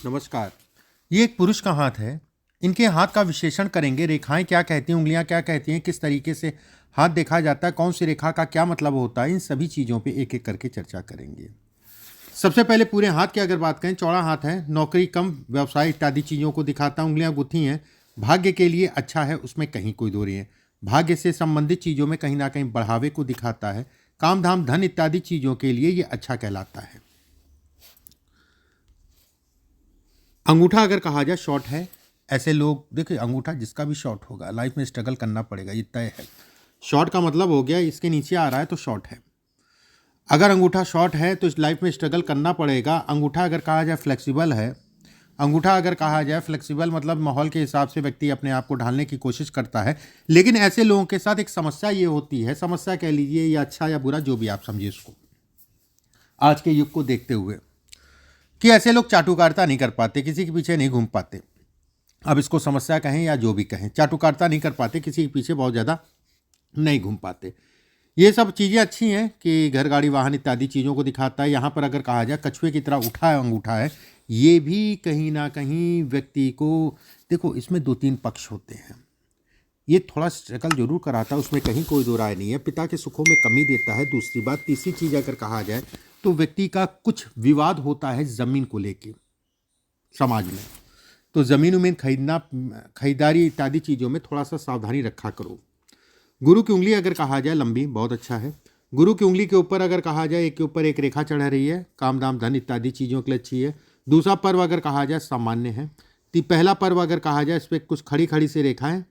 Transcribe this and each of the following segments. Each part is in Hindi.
नमस्कार। ये एक पुरुष का हाथ है। इनके हाथ का विश्लेषण करेंगे। रेखाएं क्या कहती हैं, उंगलियां क्या कहती हैं, किस तरीके से हाथ देखा जाता है, कौन सी रेखा का क्या मतलब होता है, इन सभी चीज़ों पे एक एक करके चर्चा करेंगे। सबसे पहले पूरे हाथ की अगर बात करें, चौड़ा हाथ है, नौकरी कम व्यवसाय इत्यादि चीज़ों को दिखाता है। उंगलियां गुत्थी हैं, भाग्य के लिए अच्छा है, उसमें कहीं कोई दो है। भाग्य से संबंधित चीज़ों में कहीं ना कहीं बढ़ावे को दिखाता है। काम धाम धन इत्यादि चीज़ों के लिए ये अच्छा कहलाता है। अंगूठा अगर कहा जाए शॉर्ट है। ऐसे लोग देखिए, अंगूठा जिसका भी शॉर्ट होगा लाइफ में स्ट्रगल करना पड़ेगा, ये तय है। शॉर्ट का मतलब हो गया इसके नीचे आ रहा है तो शॉर्ट है। अगर अंगूठा शॉर्ट है तो इस लाइफ में स्ट्रगल करना पड़ेगा। अंगूठा अगर कहा जाए फ्लेक्सिबल है, अंगूठा अगर कहा जाए फ्लेक्सिबल मतलब माहौल के हिसाब से व्यक्ति अपने आप को ढालने की कोशिश करता है। लेकिन ऐसे लोगों के साथ एक समस्या ये होती है, समस्या कह लीजिए या अच्छा या बुरा जो भी आप समझिए इसको, आज के युग को देखते हुए, कि ऐसे लोग चाटुकारिता नहीं कर पाते, किसी के पीछे नहीं घूम पाते। अब इसको समस्या कहें या जो भी कहें, चाटुकारिता नहीं कर पाते, किसी के पीछे बहुत ज़्यादा नहीं घूम पाते। ये सब चीज़ें अच्छी हैं कि घर गाड़ी वाहन इत्यादि चीज़ों को दिखाता है। यहाँ पर अगर कहा जाए कछुए की तरह उठा है अंगूठा है, ये भी कहीं ना कहीं व्यक्ति को, देखो इसमें दो तीन पक्ष होते हैं। ये थोड़ा स्ट्रगल जरूर कराता है, उसमें कहीं कोई दो राय नहीं है। पिता के सुखों में कमी देता है। दूसरी बात, तीसरी चीज़ अगर कहा जाए तो व्यक्ति का कुछ विवाद होता है ज़मीन को लेके समाज में। तो ज़मीन उमीन खरीदना, खरीदारी इत्यादि चीज़ों में थोड़ा सा सावधानी रखा करो। गुरु की उंगली अगर कहा जाए लंबी, बहुत अच्छा है। गुरु की उंगली के ऊपर अगर कहा जाए एक के ऊपर एक रेखा चढ़ रही है, काम दाम धन इत्यादि चीज़ों के लिए अच्छी है। दूसरा पर्व अगर कहा जाए सामान्य है। पहला पर्व अगर कहा जाए इस पर कुछ खड़ी खड़ी से रेखाएं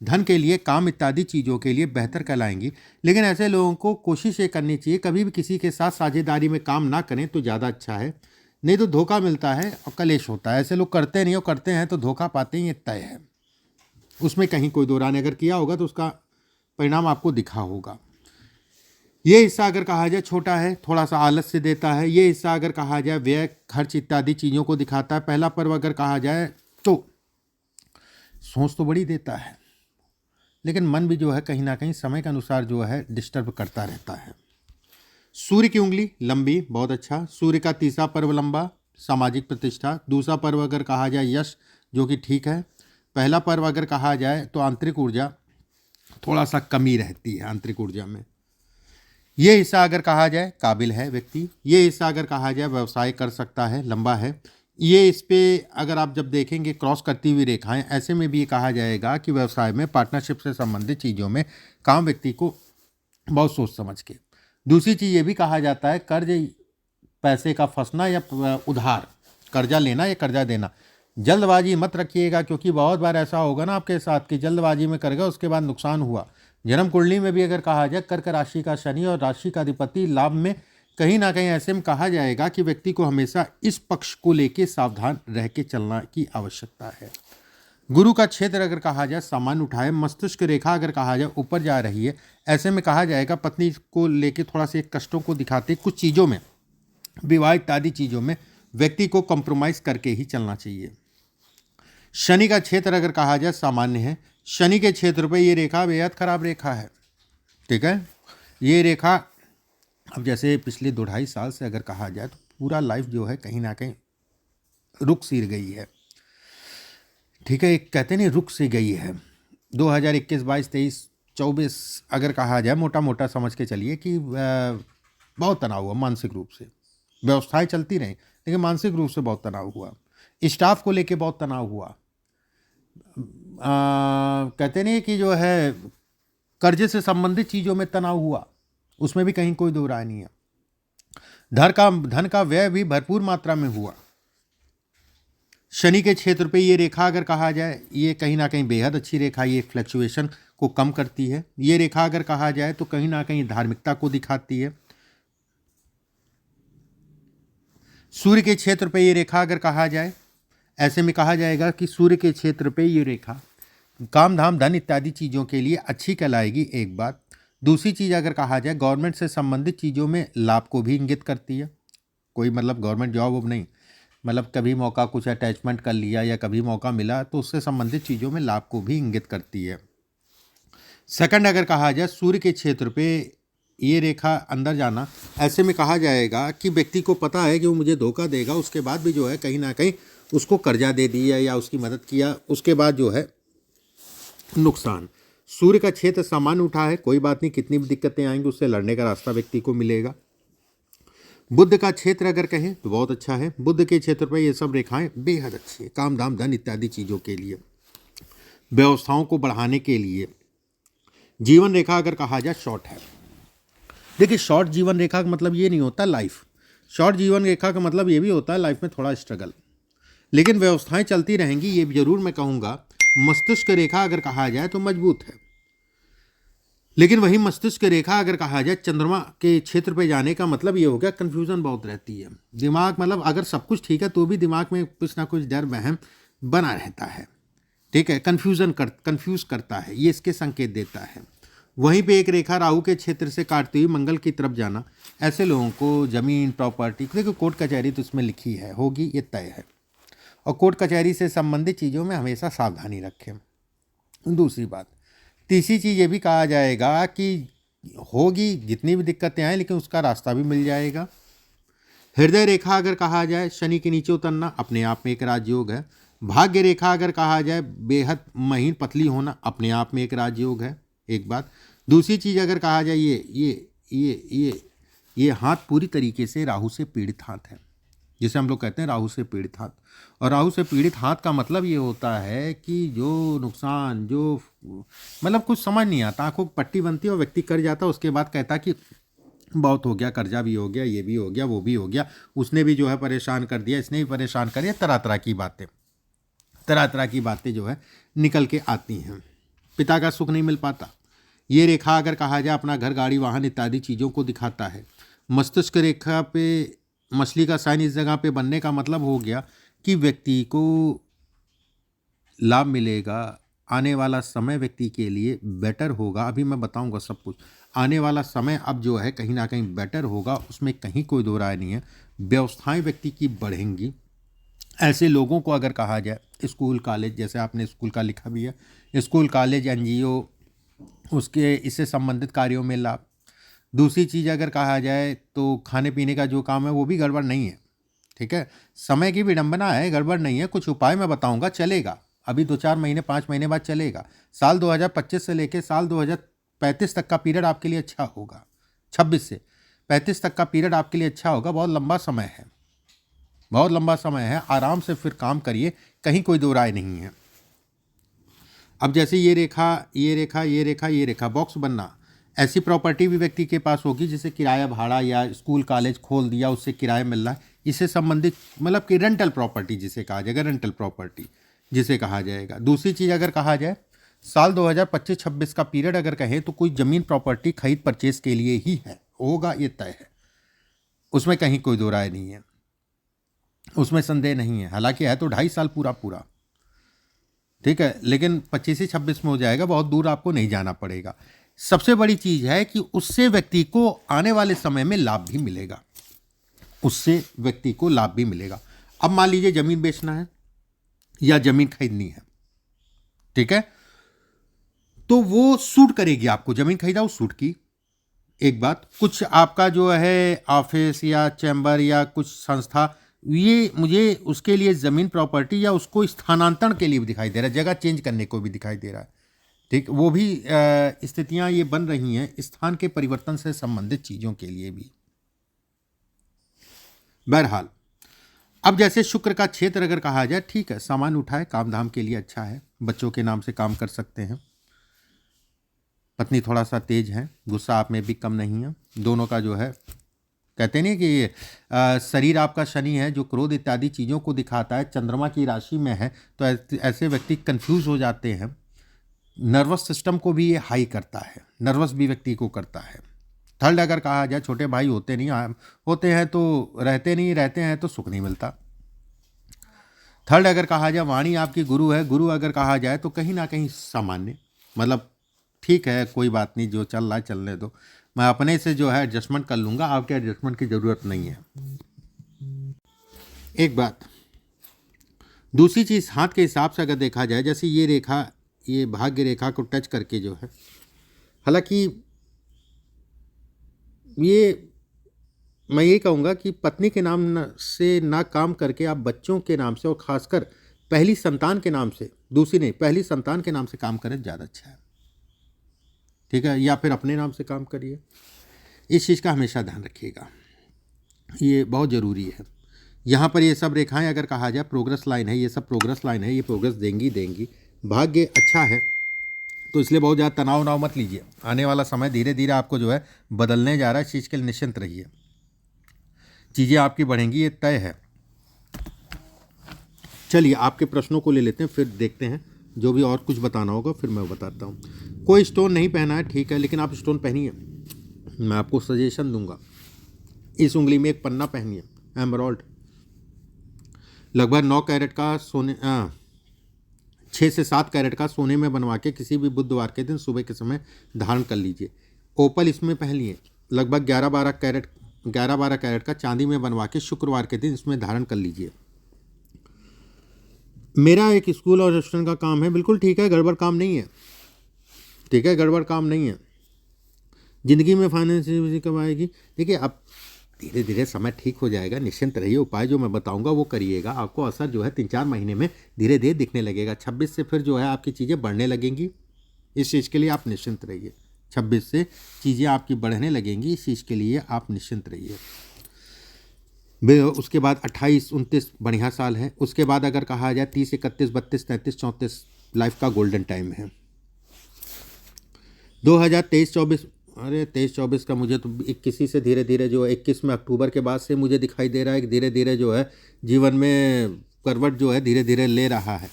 धन के लिए, काम इत्यादि चीज़ों के लिए बेहतर कहलाएंगी। लेकिन ऐसे लोगों को कोशिश ये करनी चाहिए कभी भी किसी के साथ साझेदारी में काम ना करें तो ज़्यादा अच्छा है, नहीं तो धोखा मिलता है और कलेश होता है। ऐसे लोग करते नहीं और करते हैं तो धोखा पाते हैं, ये तय है, उसमें कहीं कोई दो राय नहीं। अगर किया होगा तो उसका परिणाम आपको दिखा होगा। ये हिस्सा अगर कहा जाए छोटा है, थोड़ा सा आलस से देता है। ये हिस्सा अगर कहा जाए व्यय खर्च इत्यादि चीज़ों को दिखाता है। पहला पर्व अगर कहा जाए तो सोच तो बड़ी देता है, लेकिन मन भी जो है कहीं ना कहीं समय के अनुसार जो है डिस्टर्ब करता रहता है। सूर्य की उंगली लंबी, बहुत अच्छा। सूर्य का तीसरा पर्व लंबा, सामाजिक प्रतिष्ठा। दूसरा पर्व अगर कहा जाए यश, जो कि ठीक है। पहला पर्व अगर कहा जाए तो आंतरिक ऊर्जा, थोड़ा सा कमी रहती है आंतरिक ऊर्जा में। ये हिस्सा अगर कहा जाए काबिल है व्यक्ति। ये हिस्सा अगर कहा जाए व्यवसाय कर सकता है, लंबा है। ये इस पे अगर आप जब देखेंगे क्रॉस करती हुई रेखाएं, ऐसे में भी ये कहा जाएगा कि व्यवसाय में पार्टनरशिप से संबंधित चीज़ों में काम व्यक्ति को बहुत सोच समझ के। दूसरी चीज़ ये भी कहा जाता है कर्ज पैसे का फंसना या उधार, कर्जा लेना या कर्जा देना, जल्दबाजी मत रखिएगा, क्योंकि बहुत बार ऐसा होगा ना आपके साथ कि जल्दबाजी में कर गए, उसके बाद नुकसान हुआ। जन्म कुंडली में भी अगर कहा जाए कर्क राशि का शनि और राशि का अधिपति लाभ में, कहीं ना कहीं ऐसे में कहा जाएगा कि व्यक्ति को हमेशा इस पक्ष को लेके सावधान रह के चलना की आवश्यकता है। गुरु का क्षेत्र अगर कहा जाए सामान्य उठाए। मस्तिष्क रेखा अगर कहा जाए ऊपर जा रही है, ऐसे में कहा जाएगा पत्नी को लेके थोड़ा से कष्टों को दिखाते, कुछ चीज़ों में, विवाह इत्यादि चीज़ों में व्यक्ति को कंप्रोमाइज़ करके ही चलना चाहिए। शनि का क्षेत्र अगर कहा जाए सामान्य है। शनि के क्षेत्र पे ये रेखा बेहद खराब रेखा है, ठीक है। ये रेखा अब जैसे पिछले 2-2.5 साल से अगर कहा जाए तो पूरा लाइफ जो है कहीं ना कहीं रुक सी गई है, ठीक है। एक कहते नहीं रुक सी गई है। 2021, 22, 23, 24 अगर कहा जाए मोटा मोटा समझ के चलिए कि बहुत तनाव हुआ मानसिक रूप से। व्यवस्थाएं चलती रहीं लेकिन मानसिक रूप से बहुत तनाव हुआ। स्टाफ को लेके बहुत तनाव हुआ। कहते नहीं कि जो है कर्जे से संबंधित चीज़ों में तनाव हुआ, उसमें भी कहीं कोई दो राय नहीं है। धन का व्यय भी भरपूर मात्रा में हुआ। शनि के क्षेत्र पे ये रेखा अगर कहा जाए, ये कहीं ना कहीं बेहद अच्छी रेखा, ये फ्लक्चुएशन को कम करती है। ये रेखा अगर कहा जाए तो कहीं ना कहीं धार्मिकता को दिखाती है। सूर्य के क्षेत्र पे ये रेखा अगर कहा जाए, ऐसे में कहा जाएगा कि सूर्य के क्षेत्र पे ये रेखा काम धाम धन इत्यादि चीज़ों के लिए अच्छी कहलाएगी, एक बात। दूसरी चीज़ अगर कहा जाए गवर्नमेंट से संबंधित चीज़ों में लाभ को भी इंगित करती है। कोई मतलब गवर्नमेंट जॉब अब नहीं, मतलब कभी मौका कुछ अटैचमेंट कर लिया या कभी मौका मिला तो उससे संबंधित चीज़ों में लाभ को भी इंगित करती है। सेकंड अगर कहा जाए सूर्य के क्षेत्र पे ये रेखा अंदर जाना, ऐसे में कहा जाएगा कि व्यक्ति को पता है कि वो मुझे धोखा देगा, उसके बाद भी जो है कहीं ना कहीं उसको कर्जा दे दिया या उसकी मदद किया, उसके बाद जो है नुकसान। सूर्य का क्षेत्र सामान्य उठा है, कोई बात नहीं, कितनी भी दिक्कतें आएंगी उससे लड़ने का रास्ता व्यक्ति को मिलेगा। बुध का क्षेत्र अगर कहें तो बहुत अच्छा है, बुध के क्षेत्र पर ये सब रेखाएं बेहद अच्छी है, काम धाम धन इत्यादि चीज़ों के लिए, व्यवस्थाओं को बढ़ाने के लिए। जीवन रेखा अगर कहा जाए शॉर्ट है। देखिए शॉर्ट जीवन रेखा का मतलब ये नहीं होता लाइफ, शॉर्ट जीवन रेखा का मतलब ये भी होता है लाइफ में थोड़ा स्ट्रगल, लेकिन व्यवस्थाएं चलती रहेंगी, ये जरूर मैं कहूँगा। मस्तिष्क रेखा अगर कहा जाए तो मजबूत है, लेकिन वही मस्तिष्क रेखा अगर कहा जाए चंद्रमा के क्षेत्र पे जाने का मतलब ये हो गया कन्फ्यूज़न बहुत रहती है। दिमाग मतलब अगर सब कुछ ठीक है तो भी दिमाग में कुछ ना कुछ डर वहम बना रहता है, ठीक है, कंफ्यूज करता है, ये इसके संकेत देता है। वहीं पे एक रेखा राहु के क्षेत्र से काटती हुई मंगल की तरफ जाना, ऐसे लोगों को जमीन प्रॉपर्टी, देखो कोर्ट कचहरी तो उसमें लिखी है होगी, ये तय है, और कोर्ट कचहरी से संबंधित चीज़ों में हमेशा सावधानी रखें। दूसरी बात, तीसरी चीज़ ये भी कहा जाएगा कि होगी जितनी भी दिक्कतें आए लेकिन उसका रास्ता भी मिल जाएगा। हृदय रेखा अगर कहा जाए शनि के नीचे उतरना अपने आप में एक राजयोग है। भाग्य रेखा अगर कहा जाए बेहद महीन पतली होना अपने आप में एक राजयोग है, एक बात। दूसरी चीज़ अगर कहा जाए ये हाथ पूरी तरीके से राहु से पीड़ित हाथ है, जिसे हम लोग कहते हैं राहु से पीड़ित हाथ। और राहु से पीड़ित हाथ का मतलब ये होता है कि जो नुकसान, जो मतलब कुछ समझ नहीं आता, आंखों की पट्टी बनती है और व्यक्ति कर जाता है, उसके बाद कहता कि बहुत हो गया, कर्जा भी हो गया, ये भी हो गया, वो भी हो गया, उसने भी जो है परेशान कर दिया, इसने भी परेशान कर दिया, तरह तरह की बातें जो है निकल के आती हैं। पिता का सुख नहीं मिल पाता। ये रेखा अगर कहा जाए अपना घर गाड़ी वाहन इत्यादि चीज़ों को दिखाता है। मस्तिष्क रेखा पे मछली का साइन इस जगह पे बनने का मतलब हो गया कि व्यक्ति को लाभ मिलेगा, आने वाला समय व्यक्ति के लिए बेटर होगा। अभी मैं बताऊंगा सब कुछ, आने वाला समय अब जो है कहीं ना कहीं बेटर होगा, उसमें कहीं कोई दो राय नहीं है। व्यवस्थाएं व्यक्ति की बढ़ेंगी। ऐसे लोगों को अगर कहा जाए स्कूल कॉलेज, जैसे आपने स्कूल का लिखा भी है, स्कूल कॉलेज एनजीओ उसके इससे संबंधित कार्यों में लाभ। दूसरी चीज़ अगर कहा जाए तो खाने पीने का जो काम है वो भी गड़बड़ नहीं है, ठीक है, समय की विडंबना है, गड़बड़ नहीं है। कुछ उपाय मैं बताऊंगा, चलेगा, अभी 2-4 महीने 5 महीने बाद चलेगा। साल 2025 से लेकर साल 2035 तक का पीरियड आपके लिए अच्छा होगा। 26 से 35 तक का पीरियड आपके लिए अच्छा होगा, बहुत लंबा समय है, बहुत लंबा समय है। आराम से फिर काम करिए, कहीं कोई दो राय नहीं है। अब जैसे ये रेखा बॉक्स बनना, ऐसी प्रॉपर्टी भी व्यक्ति के पास होगी जिसे किराया भाड़ा या स्कूल कॉलेज खोल दिया उससे किराया मिल रहा है, इससे संबंधित मतलब कि रेंटल प्रॉपर्टी जिसे कहा जाएगा, रेंटल प्रॉपर्टी जिसे कहा जाएगा। दूसरी चीज़ अगर कहा जाए साल 2025-26 का पीरियड अगर कहें तो कोई ज़मीन प्रॉपर्टी खरीद परचेज के लिए ही है, होगा, ये तय है, उसमें कहीं कोई दो राय नहीं है, उसमें संदेह नहीं है। हालांकि है तो 2.5 साल पूरा, ठीक है, लेकिन 25-26 में हो जाएगा, बहुत दूर आपको नहीं जाना पड़ेगा। सबसे बड़ी चीज़ है कि उससे व्यक्ति को आने वाले समय में लाभ भी मिलेगा, उससे व्यक्ति को लाभ भी मिलेगा। अब मान लीजिए ज़मीन बेचना है या ज़मीन खरीदनी है, ठीक है, तो वो सूट करेगी आपको, ज़मीन खरीदा वो सूट की, एक बात। कुछ आपका जो है ऑफिस या चैम्बर या कुछ संस्था, ये मुझे उसके लिए ज़मीन प्रॉपर्टी या उसको स्थानांतरण के लिए भी दिखाई दे रहा है, जगह चेंज करने को भी दिखाई दे रहा है, ठीक, वो भी स्थितियां ये बन रही हैं स्थान के परिवर्तन से संबंधित चीज़ों के लिए भी। बहरहाल अब जैसे शुक्र का क्षेत्र अगर कहा जाए, ठीक है, सामान उठाए, काम धाम के लिए अच्छा है, बच्चों के नाम से काम कर सकते हैं। पत्नी थोड़ा सा तेज है, गुस्सा आप में भी कम नहीं है, दोनों का जो है कहते नहीं कि शरीर आपका शनि है जो क्रोध इत्यादि चीज़ों को दिखाता है, चंद्रमा की राशि में है, तो ऐसे व्यक्ति कंफ्यूज हो जाते हैं। नर्वस सिस्टम को भी ये हाई करता है, नर्वस भी व्यक्ति को करता है। थर्ड अगर कहा जाए छोटे भाई होते नहीं, होते हैं तो रहते नहीं, रहते हैं तो सुख नहीं मिलता। थर्ड अगर कहा जाए वाणी आपकी गुरु है, गुरु अगर कहा जाए तो कहीं ना कहीं सामान्य, मतलब ठीक है, कोई बात नहीं, जो चल रहा है चलने दो, मैं अपने से जो है एडजस्टमेंट कर लूँगा, आपके एडजस्टमेंट की ज़रूरत नहीं है, एक बात। दूसरी चीज़ हाथ के हिसाब से अगर देखा जाए, जैसे ये रेखा, ये भाग्य रेखा को टच करके जो है, हालांकि ये मैं यही कहूँगा कि पत्नी के नाम से ना काम करके आप बच्चों के नाम से और ख़ासकर पहली संतान के नाम से, दूसरी नहीं, पहली संतान के नाम से काम करें, ज़्यादा अच्छा है। ठीक है, या फिर अपने नाम से काम करिए। इस चीज़ का हमेशा ध्यान रखिएगा, ये बहुत ज़रूरी है। यहाँ पर ये सब रेखाएं अगर कहा जाए प्रोग्रेस लाइन है, ये सब प्रोग्रेस लाइन है, ये प्रोग्रेस देंगी। भाग्य अच्छा है, तो इसलिए बहुत ज़्यादा तनाव उनाव मत लीजिए। आने वाला समय धीरे धीरे आपको जो है बदलने जा रहा है, इस चीज़ के लिए निश्चिंत रहिए, चीज़ें आपकी बढ़ेंगी, ये तय है। चलिए आपके प्रश्नों को ले लेते हैं, फिर देखते हैं जो भी और कुछ बताना होगा फिर मैं बताता हूँ। कोई स्टोन नहीं पहना है, ठीक है, लेकिन आप स्टोन पहनिए, मैं आपको सजेशन दूंगा। इस उंगली में एक पन्ना पहनिए, एमराल्ड, लगभग 9 कैरेट का सोने, 6 से 7 कैरेट का सोने में बनवा के किसी भी बुधवार के दिन सुबह के समय धारण कर लीजिए। ओपल इसमें पहन लिए, लगभग 11-12 कैरेट का चांदी में बनवा के शुक्रवार के दिन इसमें धारण कर लीजिए। मेरा एक स्कूल और रेस्टोरेंट का काम है, बिल्कुल ठीक है, गड़बड़ काम नहीं है, ठीक है, गड़बड़ काम नहीं है। ज़िंदगी में फाइनेंस कब आएगी? देखिए अब धीरे धीरे समय ठीक हो जाएगा, निश्चिंत रहिए। उपाय जो मैं बताऊंगा वो करिएगा, आपको असर जो है 3-4 महीने में धीरे धीरे दिखने लगेगा। 26 से फिर जो है आपकी चीज़ें बढ़ने लगेंगी, इस चीज़ के लिए आप निश्चिंत रहिए। 26 से चीज़ें आपकी बढ़ने लगेंगी, इस चीज़ के लिए आप निश्चिंत रहिए। उसके बाद 28-29 बढ़िया साल है। उसके बाद अगर कहा जाए 30, 31, 32, 33, 34 लाइफ का गोल्डन टाइम है। 2023-24, अरे 23-24 का मुझे तो 21 से धीरे धीरे जो है 21 में अक्टूबर के बाद से मुझे दिखाई दे रहा है कि धीरे धीरे जो है जीवन में करवट जो है धीरे धीरे ले रहा है।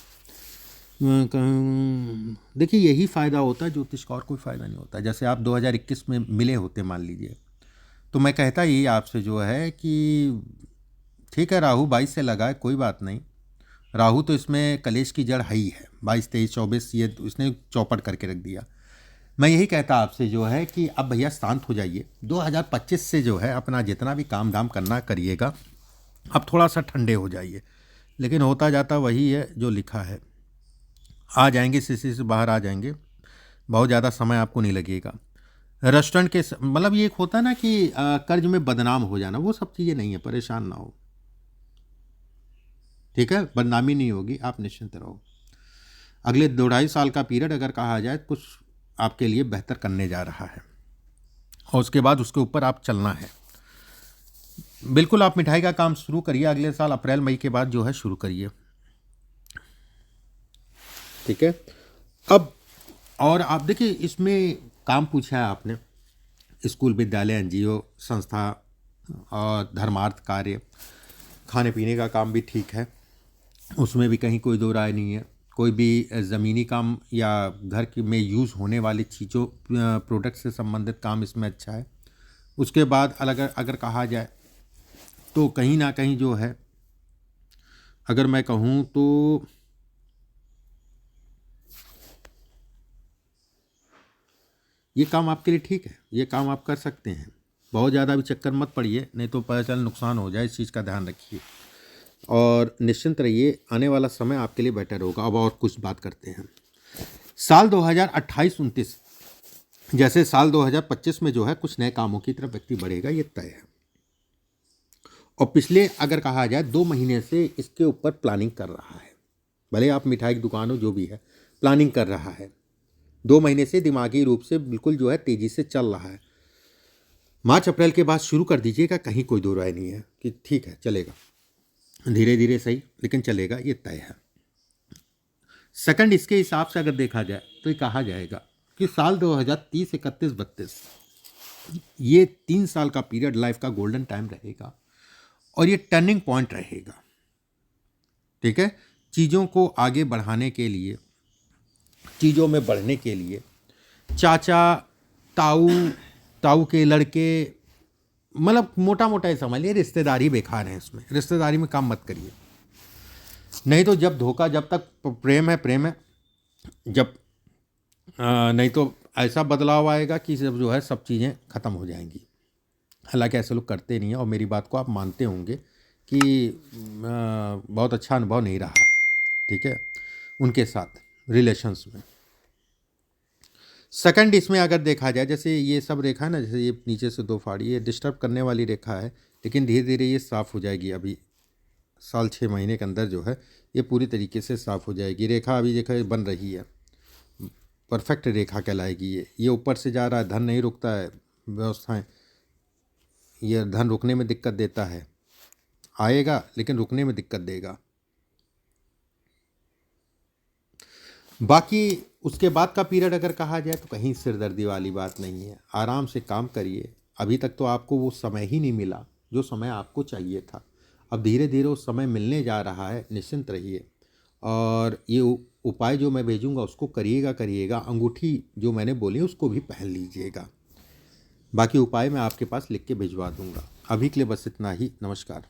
देखिए यही फ़ायदा होता है ज्योतिष का, और कोई फ़ायदा नहीं होता। जैसे आप 2021 में मिले होते मान लीजिए, तो मैं कहता यही आपसे जो है कि ठीक है, राहु 22 से लगा है, कोई बात नहीं, राहु तो इसमें कलेश की जड़ है ही है। 22, 23, 24 ये तो इसने चौपट करके रख दिया। मैं यही कहता आपसे जो है कि अब भैया शांत हो जाइए। 2025 से जो है अपना जितना भी काम धाम करना करिएगा, अब थोड़ा सा ठंडे हो जाइए। लेकिन होता जाता वही है जो लिखा है, आ जाएंगे, स्थिति से बाहर आ जाएंगे, बहुत ज़्यादा समय आपको नहीं लगेगा। रेस्टोरेंट के मतलब ये एक होता है ना कि कर्ज में बदनाम हो जाना, वो सब चीज़ें नहीं है, परेशान ना हो, ठीक है, बदनामी नहीं होगी, आप निश्चिंत रहो। अगले 2-2.5 साल का पीरियड अगर कहा जाए कुछ आपके लिए बेहतर करने जा रहा है, और उसके बाद उसके ऊपर आप चलना है। बिल्कुल आप मिठाई का काम शुरू करिए, अगले साल अप्रैल मई के बाद जो है शुरू करिए, ठीक है। अब और आप देखिए इसमें काम पूछा है आपने, स्कूल, विद्यालय, एनजीओ, संस्था और धर्मार्थ कार्य, खाने पीने का काम भी ठीक है, उसमें भी कहीं कोई दो राय नहीं है। कोई भी ज़मीनी काम या घर की में यूज़ होने वाली चीज़ों प्रोडक्ट से संबंधित काम इसमें अच्छा है। उसके बाद अगर कहा जाए तो कहीं ना कहीं जो है अगर मैं कहूँ तो ये काम आपके लिए ठीक है, ये काम आप कर सकते हैं। बहुत ज़्यादा भी चक्कर मत पड़िए, नहीं तो पता चल नुकसान हो जाए, इस चीज़ का ध्यान रखिए और निश्चिंत रहिए, आने वाला समय आपके लिए बेटर होगा। अब और कुछ बात करते हैं। साल 2028-29 जैसे साल 2025 में जो है कुछ नए कामों की तरफ व्यक्ति बढ़ेगा, ये तय है। और पिछले अगर कहा जाए 2 महीने से इसके ऊपर प्लानिंग कर रहा है, भले आप मिठाई की दुकान हो जो भी है, प्लानिंग कर रहा है 2 महीने से, दिमागी रूप से बिल्कुल जो है तेज़ी से चल रहा है। मार्च अप्रैल के बाद शुरू कर दीजिएगा, कहीं कोई दो राय नहीं है कि ठीक है चलेगा, धीरे धीरे सही लेकिन चलेगा, ये तय है। सेकंड इसके हिसाब से अगर देखा जाए तो ये कहा जाएगा कि साल 2030, 31, 32 ये 3 साल का पीरियड लाइफ का गोल्डन टाइम रहेगा और ये टर्निंग पॉइंट रहेगा, ठीक है। चीज़ों को आगे बढ़ाने के लिए, चीज़ों में बढ़ने के लिए चाचा, ताऊ, ताऊ के लड़के, मतलब मोटा मोटा ही समझ लिए, रिश्तेदारी बेकार है, इसमें रिश्तेदारी में काम मत करिए। नहीं तो जब धोखा, जब तक प्रेम है प्रेम है, जब नहीं तो ऐसा बदलाव आएगा कि जब जो है सब चीज़ें ख़त्म हो जाएंगी। हालांकि ऐसे लोग करते नहीं हैं और मेरी बात को आप मानते होंगे कि बहुत अच्छा अनुभव नहीं रहा, ठीक है, उनके साथ रिलेशंस में। सेकंड इसमें अगर देखा जाए, जैसे ये सब रेखा है ना, जैसे ये नीचे से 2 फाड़ी, ये डिस्टर्ब करने वाली रेखा है, लेकिन धीरे धीरे ये साफ़ हो जाएगी। अभी साल 6 महीने के अंदर जो है ये पूरी तरीके से साफ़ हो जाएगी। रेखा अभी देखा बन रही है, परफेक्ट रेखा कहलाएगी ये ऊपर से जा रहा है, धन नहीं रुकता है, व्यवस्थाएं, ये धन रुकने में दिक्कत देता है, आएगा लेकिन रुकने में दिक्कत देगा। बाकी उसके बाद का पीरियड अगर कहा जाए तो कहीं सिरदर्दी वाली बात नहीं है, आराम से काम करिए। अभी तक तो आपको वो समय ही नहीं मिला जो समय आपको चाहिए था, अब धीरे धीरे वो समय मिलने जा रहा है, निश्चिंत रहिए। और ये उपाय जो मैं भेजूंगा उसको करिएगा। अंगूठी जो मैंने बोली उसको भी पहन लीजिएगा। बाकी उपाय मैं आपके पास लिख के भिजवा दूंगा। अभी के लिए बस इतना ही। नमस्कार।